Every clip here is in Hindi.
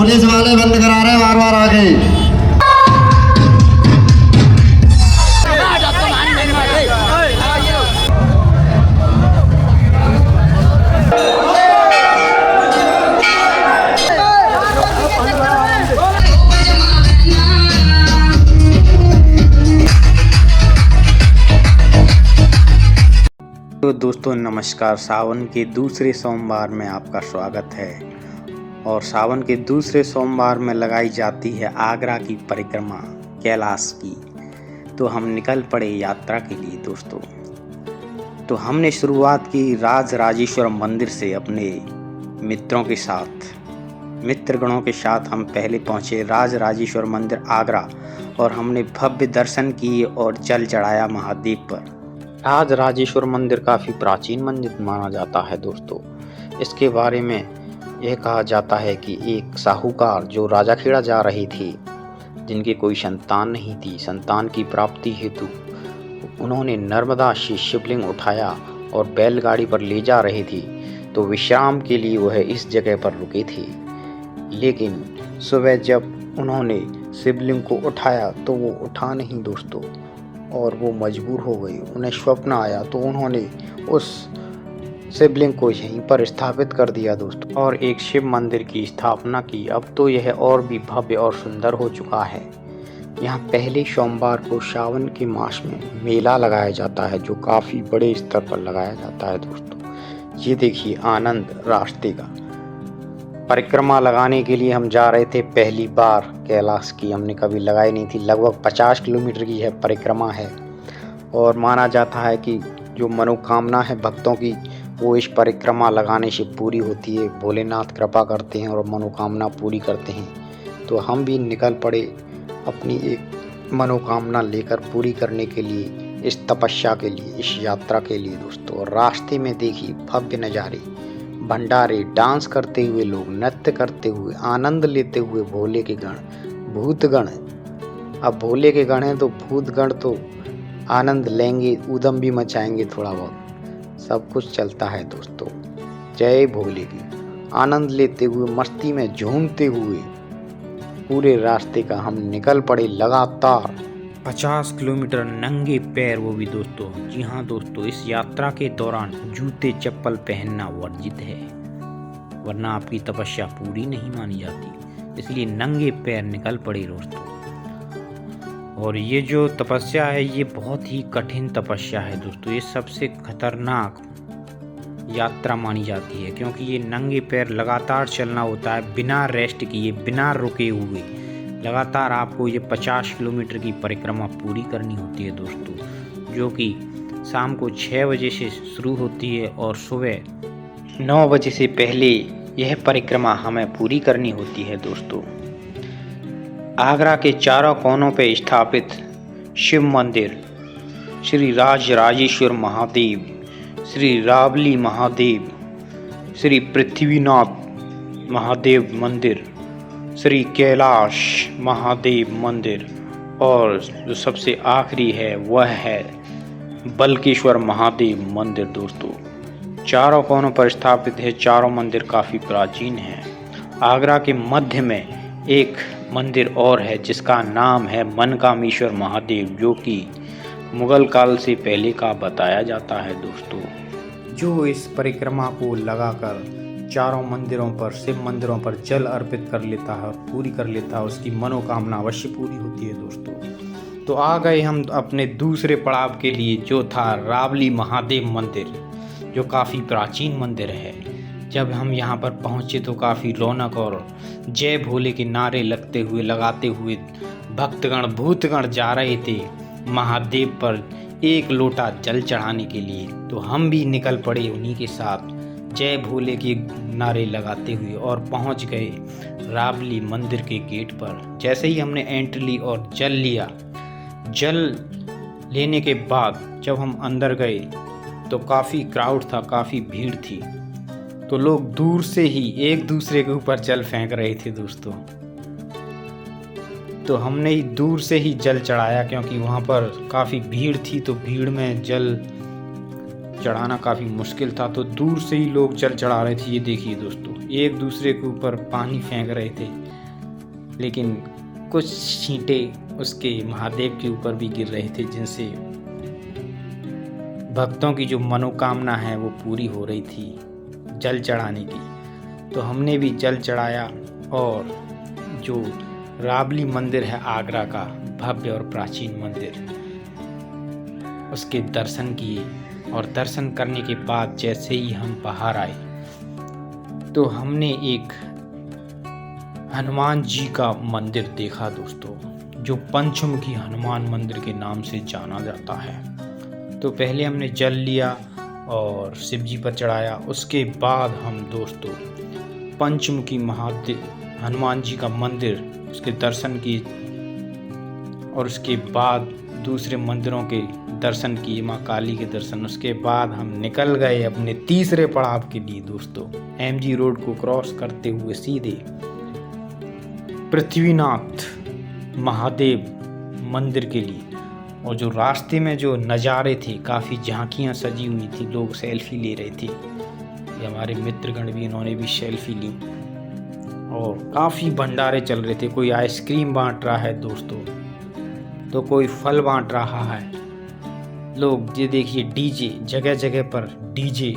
पुलिस वाले बंद करा रहे हैं बार बार आके। तो दोस्तों नमस्कार। सावन के दूसरे सोमवार में आपका स्वागत है और सावन के दूसरे सोमवार में लगाई जाती है आगरा की परिक्रमा कैलाश की। तो हम निकल पड़े यात्रा के लिए दोस्तों। तो हमने शुरुआत की राजराजेश्वर मंदिर से अपने मित्रों के साथ, मित्रगणों के साथ हम पहले पहुंचे राजराजेश्वर मंदिर आगरा और हमने भव्य दर्शन किए और जल चढ़ाया महादेव पर। राजराजेश्वर मंदिर काफ़ी प्राचीन मंदिर माना जाता है दोस्तों। इसके बारे में यह कहा जाता है कि एक साहूकार जो राजाखेड़ा जा रही थी, जिनकी कोई संतान नहीं थी, संतान की प्राप्ति हेतु उन्होंने नर्मदा से शिवलिंग उठाया और बैलगाड़ी पर ले जा रही थी। तो विश्राम के लिए वह इस जगह पर रुके थे, लेकिन सुबह जब उन्होंने शिवलिंग को उठाया तो वो उठा नहीं दोस्तों और वो मजबूर हो गई। उन्हें स्वप्न आया तो उन्होंने उस शिवलिंग को यहीं पर स्थापित कर दिया दोस्तों और एक शिव मंदिर की स्थापना की। अब तो यह और भी भव्य और सुंदर हो चुका है। यहाँ पहले सोमवार को सावन के मास में मेला लगाया जाता है, जो काफ़ी बड़े स्तर पर लगाया जाता है दोस्तों। ये देखिए आनंद रास्ते का परिक्रमा लगाने के लिए हम जा रहे थे पहली बार। कैलाश की हमने कभी लगाई नहीं थी। लगभग 50 किलोमीटर की है परिक्रमा है और माना जाता है कि जो मनोकामना है भक्तों की वो इस परिक्रमा लगाने से पूरी होती है। भोलेनाथ कृपा करते हैं और मनोकामना पूरी करते हैं। तो हम भी निकल पड़े अपनी एक मनोकामना लेकर पूरी करने के लिए, इस तपस्या के लिए, इस यात्रा के लिए दोस्तों। और रास्ते में देखिए भव्य नज़ारे, भंडारे, डांस करते हुए लोग, नृत्य करते हुए, आनंद लेते हुए भोले के गण, भूतगण। अब भोले के गण हैं तो भूतगण तो आनंद लेंगे, ऊधम भी मचाएंगे थोड़ा बहुत। सब कुछ चलता है दोस्तों। जय भोले की आनंद लेते हुए, मस्ती में झूमते हुए पूरे रास्ते का हम निकल पड़े लगातार 50 किलोमीटर नंगे पैर, वो भी दोस्तों। जी हाँ दोस्तों, इस यात्रा के दौरान जूते चप्पल पहनना वर्जित है, वरना आपकी तपस्या पूरी नहीं मानी जाती। इसलिए नंगे पैर निकल पड़े दोस्तों। और ये जो तपस्या है ये बहुत ही कठिन तपस्या है दोस्तों। ये सबसे खतरनाक यात्रा मानी जाती है, क्योंकि ये नंगे पैर लगातार चलना होता है, बिना रेस्ट किए, बिना रुके हुए। लगातार आपको ये 50 किलोमीटर की परिक्रमा पूरी करनी होती है दोस्तों, जो कि शाम को 6 बजे से शुरू होती है और सुबह 9 बजे से पहले यह परिक्रमा हमें पूरी करनी होती है दोस्तों। आगरा के चारों कोनों पर स्थापित शिव मंदिर, श्री राजराजेश्वर महादेव, श्री रावली महादेव, श्री पृथ्वीनाथ महादेव मंदिर, श्री कैलाश महादेव मंदिर और जो सबसे आखिरी है वह है बल्केश्वर महादेव मंदिर दोस्तों। चारों कोनों पर स्थापित है। चारों मंदिर काफ़ी प्राचीन हैं। आगरा के मध्य में एक मंदिर और है जिसका नाम है मनकामेश्वर महादेव, जो कि मुगल काल से पहले का बताया जाता है दोस्तों। जो इस परिक्रमा को लगाकर चारों मंदिरों पर, शिव मंदिरों पर जल अर्पित कर लेता है और पूरी कर लेता है, उसकी मनोकामना अवश्य पूरी होती है दोस्तों। तो आ गए हम अपने दूसरे पड़ाव के लिए, जो था रावली महादेव मंदिर, जो काफ़ी प्राचीन मंदिर है। जब हम यहाँ पर पहुँचे तो काफ़ी रौनक और जय भोले के नारे लगाते हुए भक्तगण, भूतगण जा रहे थे महादेव पर एक लोटा जल चढ़ाने के लिए। तो हम भी निकल पड़े उन्हीं के साथ, जय भोले के नारे लगाते हुए, और पहुंच गए रावली मंदिर के गेट पर। जैसे ही हमने एंट्री ली और जल लिया, जल लेने के बाद जब हम अंदर गए तो काफ़ी क्राउड था, काफ़ी भीड़ थी। तो लोग दूर से ही एक दूसरे के ऊपर जल फेंक रहे थे दोस्तों। तो हमने ही दूर से ही जल चढ़ाया, क्योंकि वहाँ पर काफ़ी भीड़ थी। तो भीड़ में जल चढ़ाना काफ़ी मुश्किल था, तो दूर से ही लोग जल चढ़ा रहे थे। ये देखिए दोस्तों, एक दूसरे के ऊपर पानी फेंक रहे थे, लेकिन कुछ छींटे उसके महादेव के ऊपर भी गिर रहे थे, जिनसे भक्तों की जो मनोकामना है वो पूरी हो रही थी जल चढ़ाने की। तो हमने भी जल चढ़ाया और जो राबली मंदिर है आगरा का भव्य और प्राचीन मंदिर, उसके दर्शन किए। और दर्शन करने के बाद जैसे ही हम बाहर आए तो हमने एक हनुमान जी का मंदिर देखा दोस्तों, जो पंचमुखी हनुमान मंदिर के नाम से जाना जाता है। तो पहले हमने जल लिया और शिव जी पर चढ़ाया। उसके बाद हम दोस्तों पंचमुखी महादेव हनुमान जी का मंदिर उसके दर्शन किए और उसके बाद दूसरे मंदिरों के दर्शन किए, माँ काली के दर्शन। उसके बाद हम निकल गए अपने तीसरे पड़ाव के लिए दोस्तों, MG रोड को क्रॉस करते हुए सीधे पृथ्वीनाथ महादेव मंदिर के लिए। और जो रास्ते में जो नज़ारे थे, काफ़ी झांकियाँ सजी हुई थी, लोग सेल्फी ले रहे थे। ये हमारे मित्रगण भी, इन्होंने भी सेल्फी ली और काफ़ी भंडारे चल रहे थे। कोई आइसक्रीम बांट रहा है दोस्तों, तो कोई फल बांट रहा है। लोग ये देखिए डीजे, जगह जगह पर डीजे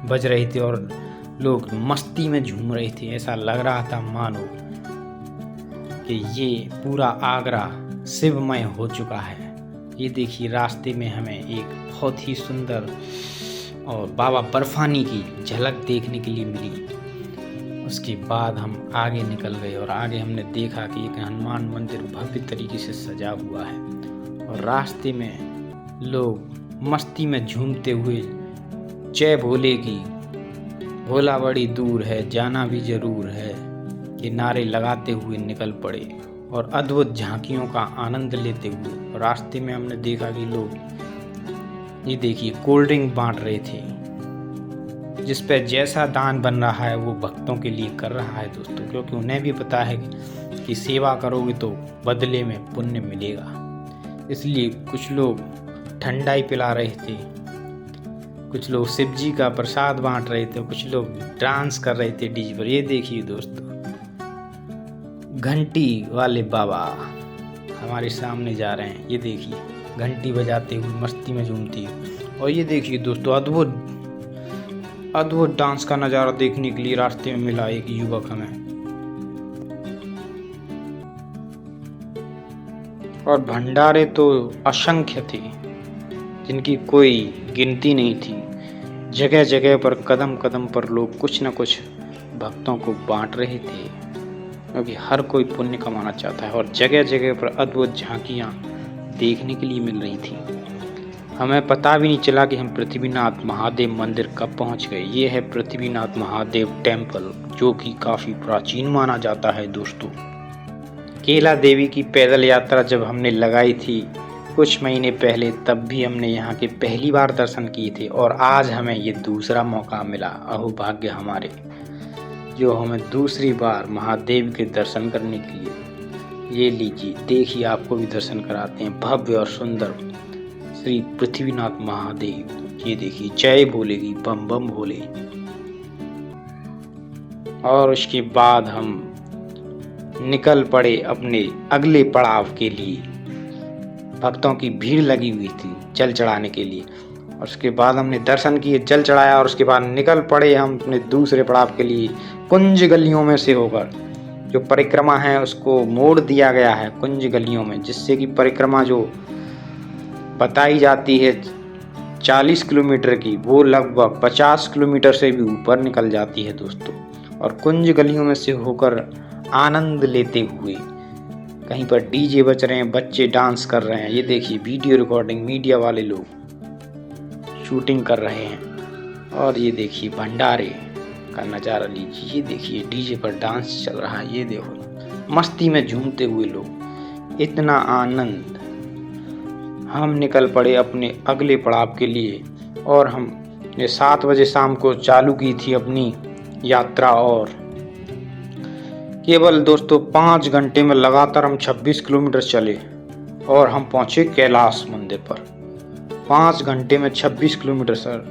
बज रहे थे और लोग मस्ती में झूम रहे थे। ऐसा लग रहा था मानो कि ये पूरा आगरा शिवमय हो चुका है। ये देखिए रास्ते में हमें एक बहुत ही सुंदर और बाबा बर्फानी की झलक देखने के लिए मिली। उसके बाद हम आगे निकल गए और आगे हमने देखा कि एक हनुमान मंदिर भव्य तरीके से सजा हुआ है और रास्ते में लोग मस्ती में झूमते हुए जय भोले की, भोला बड़ी दूर है जाना भी जरूर है, ये नारे लगाते हुए निकल पड़े और अद्भुत झांकियों का आनंद लेते हुए। रास्ते में हमने देखा कि लोग ये देखिए कोल्ड ड्रिंक बांट रहे थे, जिस पे जैसा दान बन रहा है वो भक्तों के लिए कर रहा है दोस्तों, क्योंकि उन्हें भी पता है कि सेवा करोगे तो बदले में पुण्य मिलेगा। इसलिए कुछ लोग ठंडाई पिला रहे थे, कुछ लोग शिव जी का प्रसाद बांट रहे थे, कुछ लोग डांस कर रहे थे डीजे पर। ये देखिए दोस्तों घंटी वाले बाबा हमारे सामने जा रहे हैं, ये देखिए घंटी बजाते हुए मस्ती में झूमती है। और ये देखिए दोस्तों अद्भुत डांस का नज़ारा देखने के लिए रास्ते में मिला एक युवक हमें। और भंडारे तो असंख्य थे, जिनकी कोई गिनती नहीं थी। जगह जगह पर कदम कदम पर लोग कुछ न कुछ भक्तों को बांट रहे थे, क्योंकि हर कोई पुण्य कमाना चाहता है। और जगह जगह पर अद्भुत झांकियाँ देखने के लिए मिल रही थी। हमें पता भी नहीं चला कि हम पृथ्वीनाथ महादेव मंदिर कब पहुंच गए। ये है पृथ्वीनाथ महादेव टेम्पल, जो कि काफ़ी प्राचीन माना जाता है दोस्तों। केला देवी की पैदल यात्रा जब हमने लगाई थी कुछ महीने पहले, तब भी हमने यहाँ के पहली बार दर्शन किए थे और आज हमें ये दूसरा मौका मिला। अहो भाग्य हमारे, जो हमें दूसरी बार महादेव के दर्शन करने के लिए। ये लीजिए देखिए, आपको भी दर्शन कराते हैं भव्य और सुंदर श्री पृथ्वीनाथ महादेव। ये देखिए जय भोले की, बम बम भोले। और उसके बाद हम निकल पड़े अपने अगले पड़ाव के लिए। भक्तों की भीड़ लगी हुई थी जल चढ़ाने के लिए। और उसके बाद हमने दर्शन किए, जल चढ़ाया और उसके बाद निकल पड़े हम अपने दूसरे पड़ाव के लिए। कुंज गलियों में से होकर जो परिक्रमा है उसको मोड़ दिया गया है कुंज गलियों में, जिससे कि परिक्रमा जो बताई जाती है 40 किलोमीटर की, वो लगभग 50 किलोमीटर से भी ऊपर निकल जाती है दोस्तों। और कुंज गलियों में से होकर आनंद लेते हुए, कहीं पर डीजे बज रहे हैं, बच्चे डांस कर रहे हैं। ये देखिए वीडियो रिकॉर्डिंग मीडिया वाले लोग शूटिंग कर रहे हैं। और ये देखिए भंडारे का नज़ारा लीजिए। ये देखिए डीजे पर डांस चल रहा है, ये देखो मस्ती में झूमते हुए लोग, इतना आनंद। हम निकल पड़े अपने अगले पड़ाव के लिए और हम 7 बजे शाम को चालू की थी अपनी यात्रा। और केवल दोस्तों 5 घंटे में लगातार हम 26 किलोमीटर चले और हम पहुंचे कैलाश मंदिर पर। 5 घंटे में 26 किलोमीटर सर,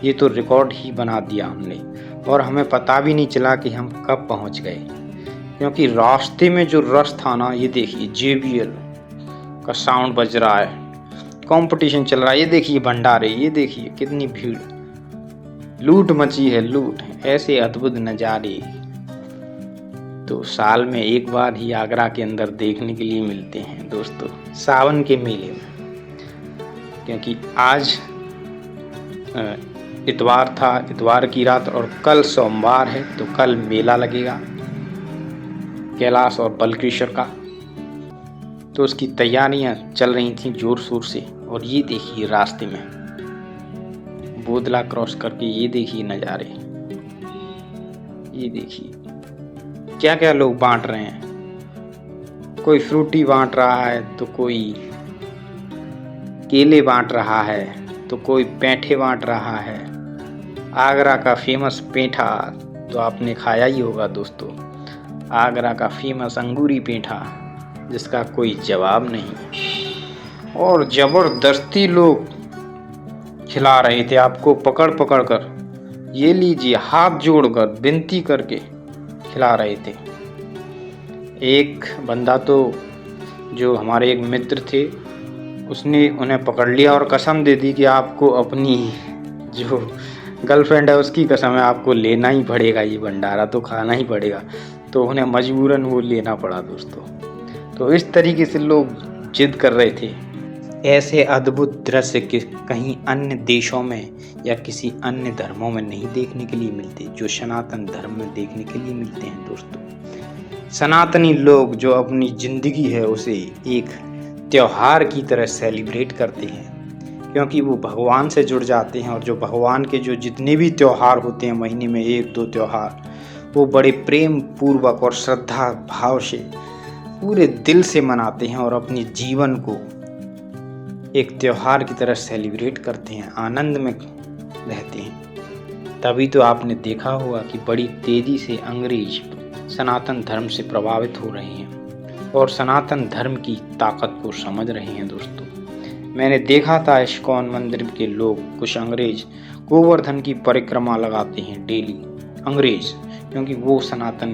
ये तो रिकॉर्ड ही बना दिया हमने। और हमें पता भी नहीं चला कि हम कब पहुंच गए, क्योंकि रास्ते में जो रश था ना, ये देखिए JBL का साउंड बज रहा है, कंपटीशन चल रहा है, ये देखिए भंडारे, ये देखिए कितनी भीड़, लूट मची है लूट। ऐसे अद्भुत नज़ारे तो साल में एक बार ही आगरा के अंदर देखने के लिए मिलते हैं दोस्तों, सावन के मेले में। क्योंकि आज इतवार था, इतवार की रात, और कल सोमवार है, तो कल मेला लगेगा कैलाश और बलकृष्ण का, तो उसकी तैयारियां चल रही थी जोर शोर से। और ये देखिए रास्ते में बोदला क्रॉस करके, ये देखिए नज़ारे, ये देखिए क्या क्या लोग बांट रहे हैं। कोई फ्रूटी बांट रहा है, तो कोई केले बांट रहा है, तो कोई पेठे बांट रहा है। आगरा का फेमस पेठा तो आपने खाया ही होगा दोस्तों, आगरा का फेमस अंगूरी पेठा, जिसका कोई जवाब नहीं। और ज़बरदस्ती लोग खिला रहे थे आपको, पकड़ पकड़ कर, ये लीजिए, हाथ जोड़कर विनती करके खिला रहे थे। एक बंदा तो जो हमारे एक मित्र थे, उसने उन्हें पकड़ लिया और कसम दे दी कि आपको अपनी जो गर्लफ्रेंड है उसकी कसम है, आपको लेना ही पड़ेगा, ये भंडारा तो खाना ही पड़ेगा। तो उन्हें मजबूरन वो लेना पड़ा दोस्तों। तो इस तरीके से लोग जिद कर रहे थे। ऐसे अद्भुत दृश्य कहीं अन्य देशों में या किसी अन्य धर्मों में नहीं देखने के लिए मिलते, जो सनातन धर्म में देखने के लिए मिलते हैं दोस्तों। सनातनी लोग जो अपनी जिंदगी है उसे एक त्योहार की तरह सेलिब्रेट करते हैं, क्योंकि वो भगवान से जुड़ जाते हैं। और जो भगवान के जो जितने भी त्यौहार होते हैं, महीने में 1-2 त्यौहार, वो बड़े प्रेम पूर्वक और श्रद्धा भाव से पूरे दिल से मनाते हैं और अपने जीवन को एक त्यौहार की तरह सेलिब्रेट करते हैं, आनंद में रहते हैं। तभी तो आपने देखा होगा कि बड़ी तेज़ी से अंग्रेज सनातन धर्म से प्रभावित हो रहे हैं और सनातन धर्म की ताकत को समझ रहे हैं दोस्तों। मैंने देखा था इस्कॉन मंदिर के लोग, कुछ अंग्रेज गोवर्धन की परिक्रमा लगाते हैं डेली, अंग्रेज, क्योंकि वो सनातन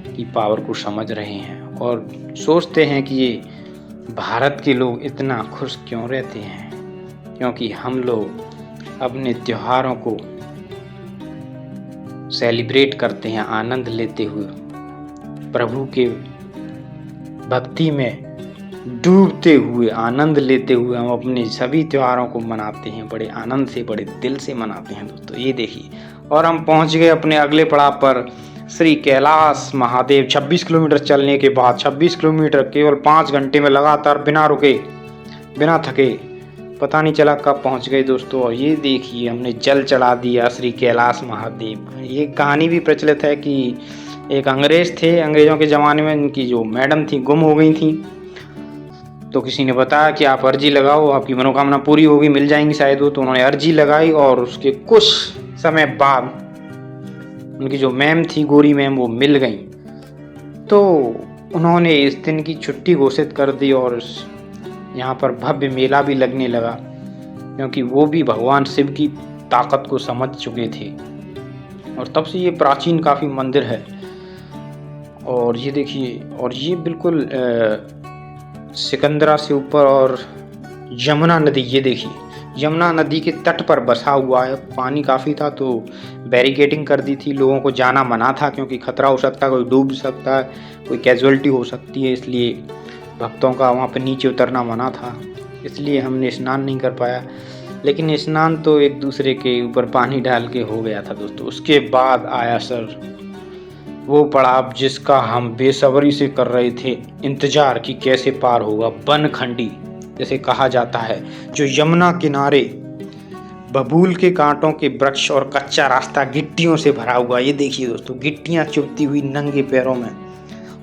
की पावर को समझ रहे हैं और सोचते हैं कि ये भारत के लोग इतना खुश क्यों रहते हैं, क्योंकि हम लोग अपने त्योहारों को सेलिब्रेट करते हैं, आनंद लेते हुए, प्रभु के भक्ति में डूबते हुए, आनंद लेते हुए हम अपने सभी त्योहारों को मनाते हैं, बड़े आनंद से, बड़े दिल से मनाते हैं दोस्तों। ये देखिए, और हम पहुंच गए अपने अगले पड़ाव पर, श्री कैलाश महादेव। 26 किलोमीटर चलने के बाद, 26 किलोमीटर केवल 5 घंटे में लगातार, बिना रुके, बिना थके, पता नहीं चला कब पहुंच गए दोस्तों। और ये देखिए, हमने जल चढ़ा दिया श्री कैलाश महादेव। ये कहानी भी प्रचलित है कि एक अंग्रेज थे, अंग्रेजों के ज़माने में इनकी जो मैडम थी गुम हो गई थी, तो किसी ने बताया कि आप अर्जी लगाओ, आपकी मनोकामना पूरी होगी, मिल जाएंगी शायद वो। तो उन्होंने अर्जी लगाई और उसके कुछ समय बाद उनकी जो मैम थी, गोरी मैम, वो मिल गई। तो उन्होंने इस दिन की छुट्टी घोषित कर दी और यहाँ पर भव्य मेला भी लगने लगा, क्योंकि वो भी भगवान शिव की ताकत को समझ चुके थे। और तब से ये प्राचीन काफ़ी मंदिर है। और ये देखिए, और ये बिल्कुल सिकंदरा से ऊपर, और यमुना नदी, ये देखिए यमुना नदी के तट पर बसा हुआ है। पानी काफ़ी था तो बैरिकेडिंग कर दी थी, लोगों को जाना मना था, क्योंकि खतरा हो सकता है, कोई डूब सकता है, कोई कैजुअलिटी हो सकती है, इसलिए भक्तों का वहाँ पर नीचे उतरना मना था। इसलिए हमने स्नान नहीं कर पाया, लेकिन स्नान तो एक दूसरे के ऊपर पानी डाल के हो गया था दोस्तों। उसके बाद आया सर वो पड़ाव जिसका हम बेसब्री से कर रहे थे इंतजार कि कैसे पार होगा, बनखंडी जैसे कहा जाता है, जो यमुना किनारे बबूल के कांटों के वृक्ष और कच्चा रास्ता गिट्टियों से भरा हुआ। ये देखिए दोस्तों, गिट्टियां चुभती हुई नंगे पैरों में।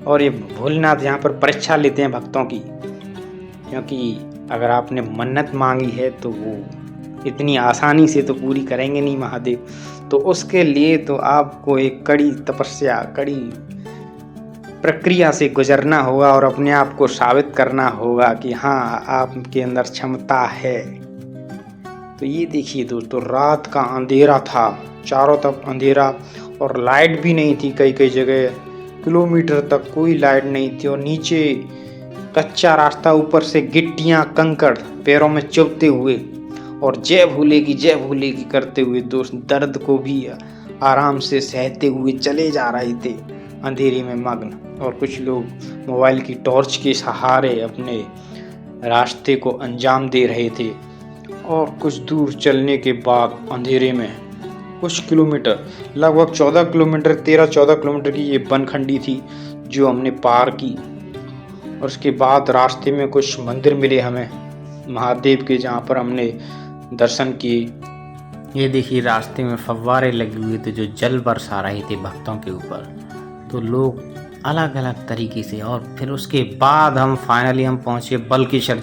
और ये भोलेनाथ यहाँ पर परीक्षा लेते हैं भक्तों की, क्योंकि अगर आपने मन्नत मांगी है तो वो इतनी आसानी से तो पूरी करेंगे नहीं महादेव। तो उसके लिए तो आपको एक कड़ी तपस्या, कड़ी प्रक्रिया से गुजरना होगा और अपने आप को साबित करना होगा कि हाँ, आपके अंदर क्षमता है। तो ये देखिए दोस्तों, रात का अंधेरा था, चारों तरफ अंधेरा और लाइट भी नहीं थी। कई कई जगह किलोमीटर तक कोई लाइट नहीं थी और नीचे कच्चा रास्ता, ऊपर से गिट्टियाँ कंकड़ पैरों में चुभते हुए और जय भोले की करते हुए दोस्त दर्द को भी आराम से सहते हुए चले जा रहे थे अंधेरे में मग्न। और कुछ लोग मोबाइल की टॉर्च के सहारे अपने रास्ते को अंजाम दे रहे थे। और कुछ दूर चलने के बाद अंधेरे में कुछ किलोमीटर, लगभग 14 किलोमीटर की ये बनखंडी थी जो हमने पार की। और उसके बाद रास्ते में कुछ मंदिर मिले हमें महादेव के, जहाँ पर हमने दर्शन किए। ये देखिए रास्ते में फव्वारे लगे हुए थे जो जल बरसा रहे थे भक्तों के ऊपर। तो लोग अलग अलग तरीके से, और फिर उसके बाद हम फाइनली पहुँचे बल्केश्वर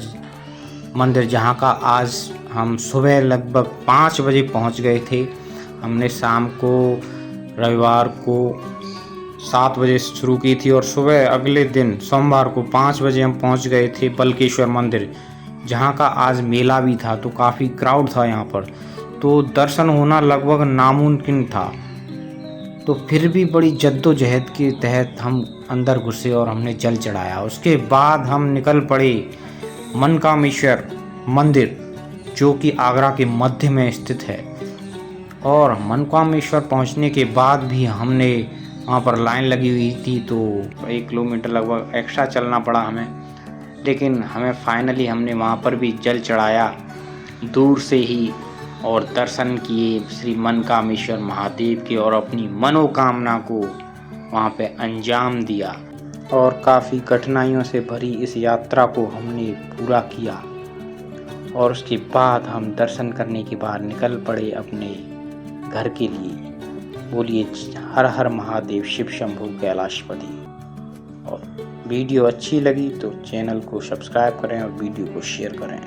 मंदिर, जहाँ का आज हम सुबह लगभग 5 बजे पहुँच गए थे। हमने शाम को रविवार को 7 बजे शुरू की थी और सुबह अगले दिन सोमवार को 5 बजे हम पहुँच गए थे बल्केश्वर मंदिर, जहाँ का आज मेला भी था। तो काफ़ी क्राउड था यहाँ पर, तो दर्शन होना लगभग नामुमकिन था। तो फिर भी बड़ी जद्दोजहद के तहत हम अंदर घुसे और हमने जल चढ़ाया। उसके बाद हम निकल पड़े मनकामेश्वर मंदिर, जो कि आगरा के मध्य में स्थित है। और मनकामेश्वर पहुंचने के बाद भी हमने वहाँ पर लाइन लगी हुई थी, तो 1 किलोमीटर लगभग एक्स्ट्रा चलना पड़ा हमें। लेकिन हमें फाइनली हमने वहाँ पर भी जल चढ़ाया दूर से ही और दर्शन किए श्री मनकामेश्वर महादेव के, और अपनी मनोकामना को वहाँ पे अंजाम दिया। और काफ़ी कठिनाइयों से भरी इस यात्रा को हमने पूरा किया। और उसके बाद हम दर्शन करने के बाद निकल पड़े अपने घर के लिए। बोलिए हर हर महादेव, शिव शंभू कैलाशपति। और वीडियो अच्छी लगी तो चैनल को सब्सक्राइब करें और वीडियो को शेयर करें।